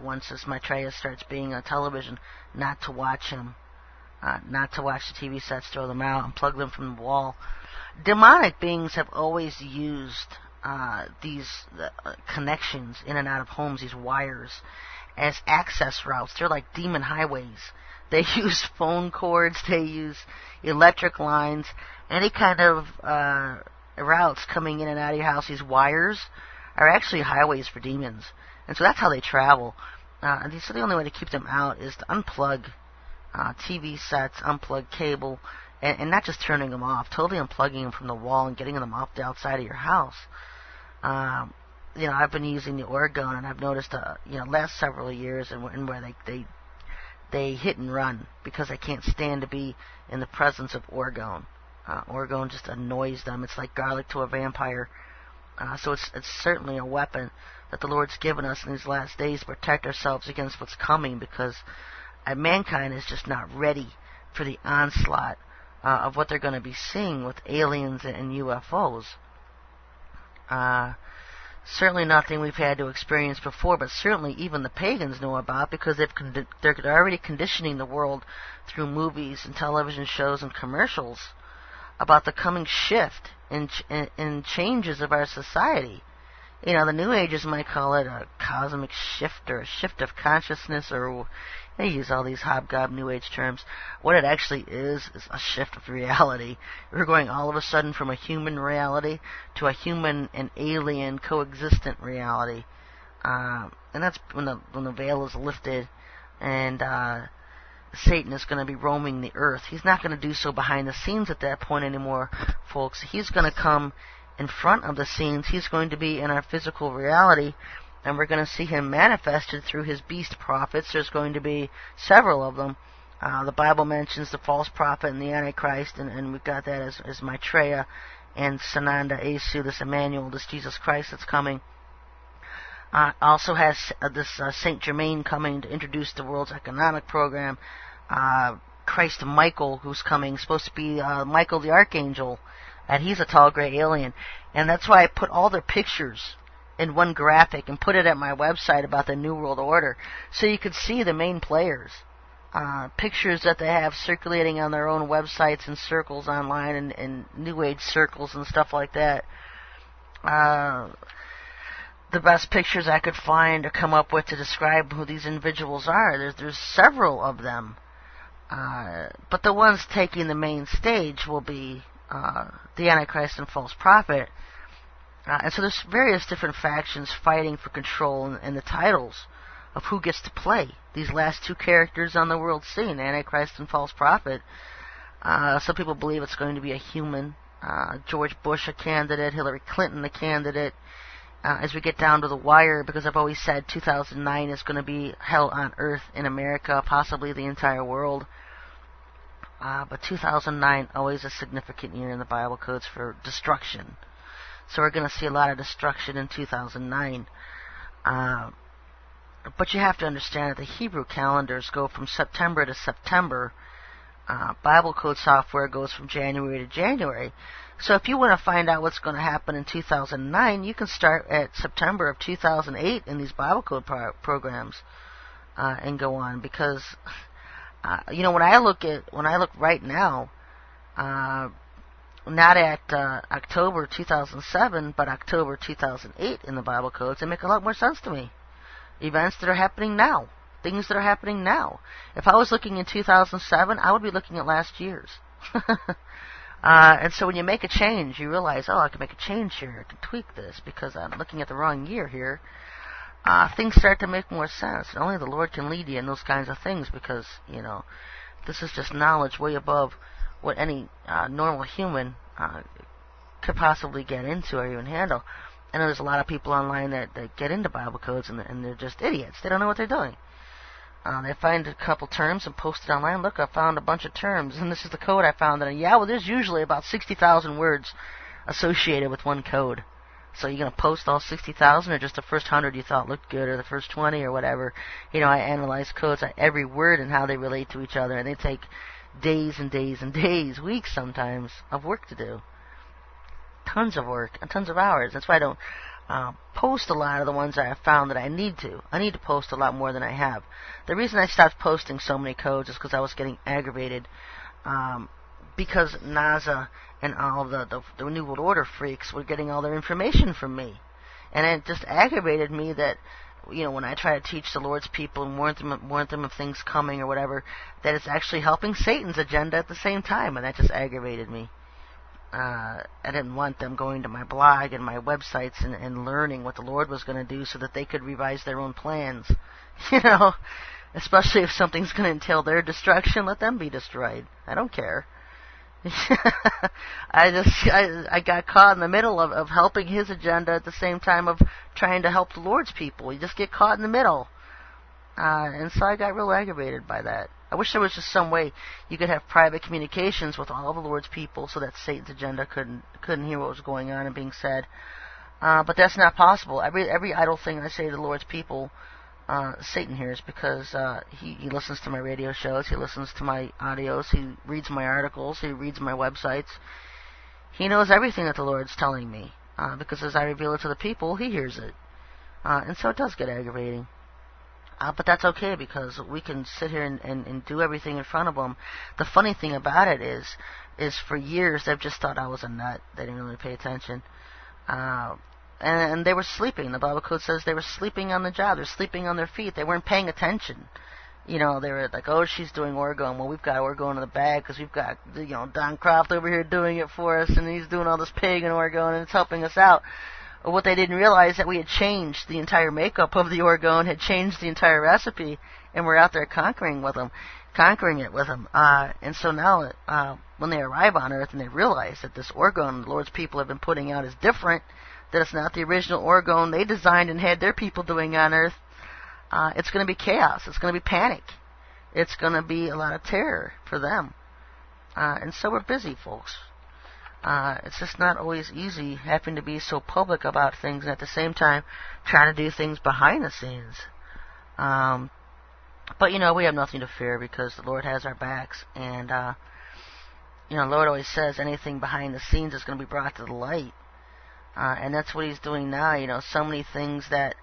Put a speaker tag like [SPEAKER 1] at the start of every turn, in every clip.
[SPEAKER 1] once this Maitreya starts being on television, not to watch him, not to watch the TV sets, throw them out, unplug them from the wall. Demonic beings have always used these connections in and out of homes, these wires, as access routes. They're like demon highways. They use phone cords, they use electric lines, any kind of routes coming in and out of your house. These wires are actually highways for demons. And so that's how they travel. So the only way to keep them out is to unplug TV sets, unplug cable, and not just turning them off, totally unplugging them from the wall and getting them off the outside of your house. I've been using the orgone, and I've noticed, last several years, and where they hit and run because they can't stand to be in the presence of orgone. Orgone just annoys them. It's like garlic to a vampire. So it's certainly a weapon that the Lord's given us in these last days to protect ourselves against what's coming, because mankind is just not ready for the onslaught of what they're going to be seeing with aliens and UFOs. Certainly nothing we've had to experience before, but certainly even the pagans know about, because they're already conditioning the world through movies and television shows and commercials about the coming shift in changes of our society. The New Agers might call it a cosmic shift or a shift of consciousness, or they use all these hobgob New Age terms. What it actually is a shift of reality. We're going all of a sudden from a human reality to a human and alien coexistent reality. And that's when the veil is lifted, and Satan is going to be roaming the earth. He's not going to do so behind the scenes at that point anymore, folks. He's going to come in front of the scenes. He's going to be in our physical reality, and we're going to see him manifested through his beast prophets. There's going to be several of them. The Bible mentions the false prophet and the Antichrist, and we've got that as Maitreya and Sananda Asu, this Emmanuel, this Jesus Christ that's coming. Also has this Saint Germain coming to introduce the world's economic program. Christ Michael, who's coming, supposed to be Michael the Archangel, and he's a tall gray alien. And that's why I put all their pictures in one graphic and put it at my website about the New World Order, so you could see the main players. Pictures that they have circulating on their own websites and circles online, and New Age circles and stuff like that. The best pictures I could find or come up with to describe who these individuals are. There's several of them. But the ones taking the main stage will be the Antichrist and false prophet. And so there's various different factions fighting for control and the titles of who gets to play these last two characters on the world scene, Antichrist and false prophet. Some people believe it's going to be a human. George Bush a candidate, Hillary Clinton a candidate. As we get down to the wire, because I've always said 2009 is going to be hell on earth in America, possibly the entire world. But 2009, always a significant year in the Bible codes for destruction. So we're going to see a lot of destruction in 2009. But you have to understand that the Hebrew calendars go from September to September. Bible code software goes from January to January. So if you want to find out what's going to happen in 2009, you can start at September of 2008 in these Bible code programs and go on. Because when I look right now, not at October 2007, but October 2008 in the Bible codes, they make a lot more sense to me. Events that are happening now, things that are happening now. If I was looking in 2007, I would be looking at last year's. And so when you make a change, you realize, I can make a change here. I can tweak this because I'm looking at the wrong year here. Things start to make more sense. And only the Lord can lead you in those kinds of things, because, this is just knowledge way above what any normal human could possibly get into or even handle. I know there's a lot of people online that get into Bible codes, and they're just idiots. They don't know what they're doing. They find a couple terms and post it online. Look, I found a bunch of terms, and this is the code I found. And there's usually about 60,000 words associated with one code. So you're going to post all 60,000, or just the first 100 you thought looked good, or the first 20, or whatever. I analyze codes, every word and how they relate to each other, and they take days and days and days, weeks sometimes, of work to do. Tons of work and tons of hours. That's why post a lot of the ones I have found that I need to. I need to post a lot more than I have. The reason I stopped posting so many codes is because I was getting aggravated. Because NASA and all the New World Order freaks were getting all their information from me. And it just aggravated me that, when I try to teach the Lord's people and warn them of things coming or whatever, that it's actually helping Satan's agenda at the same time, and that just aggravated me. I didn't want them going to my blog and my websites and learning what the Lord was going to do so that they could revise their own plans. Especially if something's going to entail their destruction, let them be destroyed. I don't care. I got caught in the middle of helping his agenda at the same time of trying to help the Lord's people. You just get caught in the middle. And so I got real aggravated by that. I wish there was just some way you could have private communications with all the Lord's people so that Satan's agenda couldn't hear what was going on and being said. But that's not possible. Every idle thing I say to the Lord's people, Satan hears, because he listens to my radio shows, he listens to my audios, he reads my articles, he reads my websites. He knows everything that the Lord's telling me, because as I reveal it to the people, he hears it. And so it does get aggravating. But that's okay, because we can sit here and do everything in front of them. The funny thing about it is for years they've just thought I was a nut. They didn't really pay attention. And they were sleeping. The Bible code says they were sleeping on the job. They're sleeping on their feet. They weren't paying attention. They were like, oh, she's doing orgone. Well, we've got orgone in the bag because we've got, Don Croft over here doing it for us, and he's doing all this pagan orgone, and it's helping us out. But what they didn't realize that we had changed the entire makeup of the orgone, had changed the entire recipe, and we're out there conquering it with them. And so now, when they arrive on Earth and they realize that this orgone the Lord's people have been putting out is different, that it's not the original orgone they designed and had their people doing on Earth, it's going to be chaos. It's going to be panic. It's going to be a lot of terror for them. And so we're busy, folks. It's just not always easy having to be so public about things and at the same time trying to do things behind the scenes. But, we have nothing to fear because the Lord has our backs. And, the Lord always says anything behind the scenes is going to be brought to the light. And that's what he's doing now. So many things that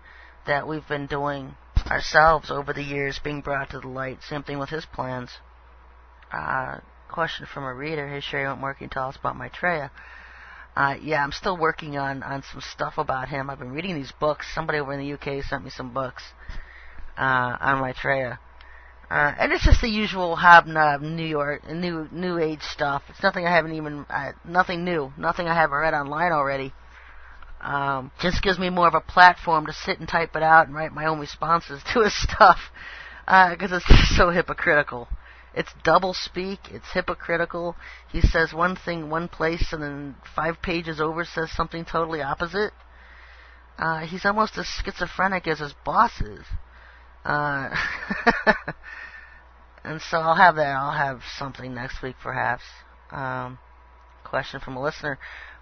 [SPEAKER 1] we've been doing ourselves over the years being brought to the light. Same thing with his plans. Question from a reader. Hey, Sherry, what more can you tell us about Maitreya? Yeah, I'm still working on some stuff about him. I've been reading these books. Somebody over in the UK sent me some books on Maitreya. And it's just the usual hobnob New Age stuff. It's nothing I haven't even, nothing new. Nothing I haven't read online already. Just gives me more of a platform to sit and type it out and write my own responses to his stuff. Because it's just so hypocritical. It's double speak. It's hypocritical. He says one thing one place and then 5 pages over says something totally opposite. He's almost as schizophrenic as his boss is. And so I'll have that. I'll have something next week, perhaps. Question from a listener.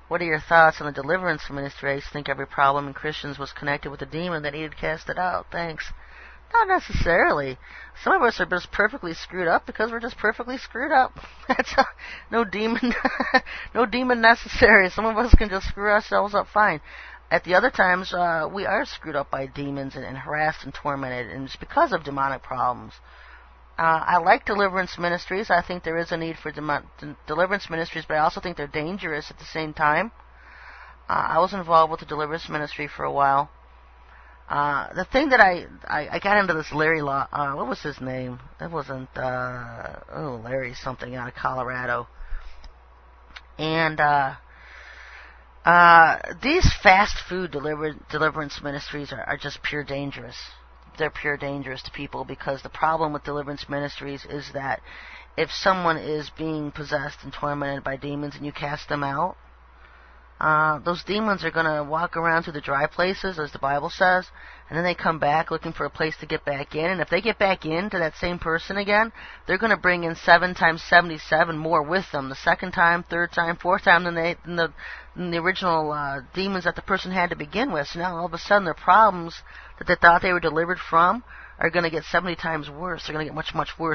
[SPEAKER 1] What are your thoughts on the deliverance ministry? I used to think every problem in Christians was connected with a demon that needed cast it out. Thanks. Not necessarily. Some of us are just perfectly screwed up because we're just perfectly screwed up. No demon necessary. Some of us can just screw ourselves up fine. At the other times, we are screwed up by demons and harassed and tormented, and it's because of demonic problems. I like deliverance ministries. I think there is a need for deliverance ministries, but I also think they're dangerous at the same time. I was involved with the deliverance ministry for a while. The thing that I got into this Larry Law, what was his name? It wasn't, Larry something out of Colorado. And, these fast food deliverance ministries are just pure dangerous. They're pure dangerous to people because the problem with deliverance ministries is that if someone is being possessed and tormented by demons and you cast them out, those demons are going to walk around through the dry places, as the Bible says, and then they come back looking for a place to get back in. And if they get back into that same person again, they're going to bring in 7 times 77 more with them. The second time, third time, fourth time than the original demons that the person had to begin with. So now all of a sudden their problems that they thought they were delivered from are going to get 70 times worse. They're going to get much, much worse.